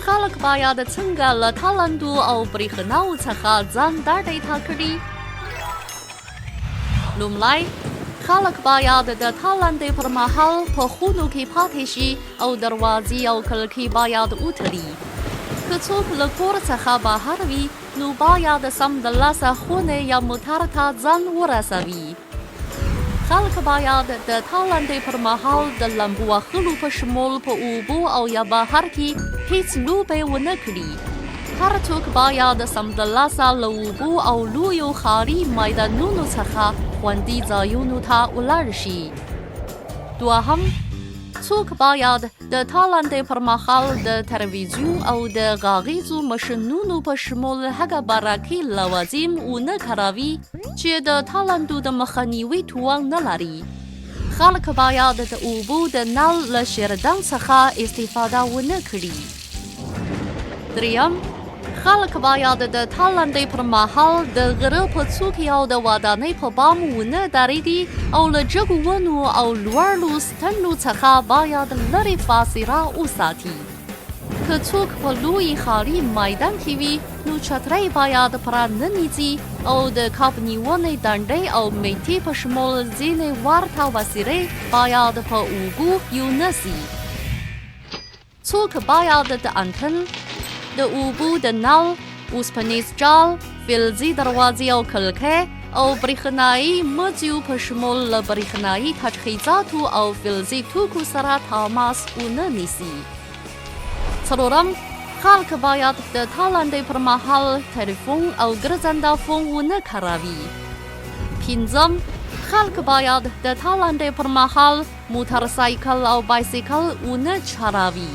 خلک باید څنګه له تالندو او برېښناوو څخه ځان ډاډه کړي؟ لومړی خلک باید د تالندې پر مهال په خونو کې پاتې شي او دروازې او کړکۍ باید وتړي. که څوک له کور څخه بهر وي نو باید سمدلاسه خونې یا موټر ته ځان ورسوي. خلک باید د تالندې پر مهال د لمبو وهلو په شمول په اوبو او یا بهر کې هیڅ لوبې ونه کړي. هر څوک باید سمدلاسه له اوبو او لویو ښاري میدانونو څخه خوندي ځایونو ته ولاړ شي. دوهم، څوک باید د تالندې پر مهال د تلویزیون او د غږیزو ماشینونو په شمول هغه برقي لوازم ونه کاروي چې د تالندو د مخنیوي توان نه لري. خلک باید د اوبو د نل له شیردن څخه استفاده ونه کړي. دریم، خلک باید د تالندې پر مهال د غره په څوکې او د ودانۍ په بام ونه درېږي او له جګو ونو او لوړو ستنو څخه باید لرې فاصله وساتي. که څوک په لوی ښاري میدان کې وي نو چترۍ باید پراننیځي او د کب نیونې دنډۍ او میټې په شمول ځینې ورته وسیلې باید په اوږو یونسي. څوک باید د انتن، د اوبو د نل، اوسپنیز جال، فلزي دروازې او کړکۍ او برېښنایي مزیو په شمول له برېښنایي تجهیزاتو او فلزي توکو سره تماس ونه نیسي. څلورم، خلک باید د تالندې پر مهال تلیفون او ګرځنده فون ونه کاروي. پنځم، خلک باید د تالندې پر مهال موټر سایکل او بایسکل ونه چلاوي.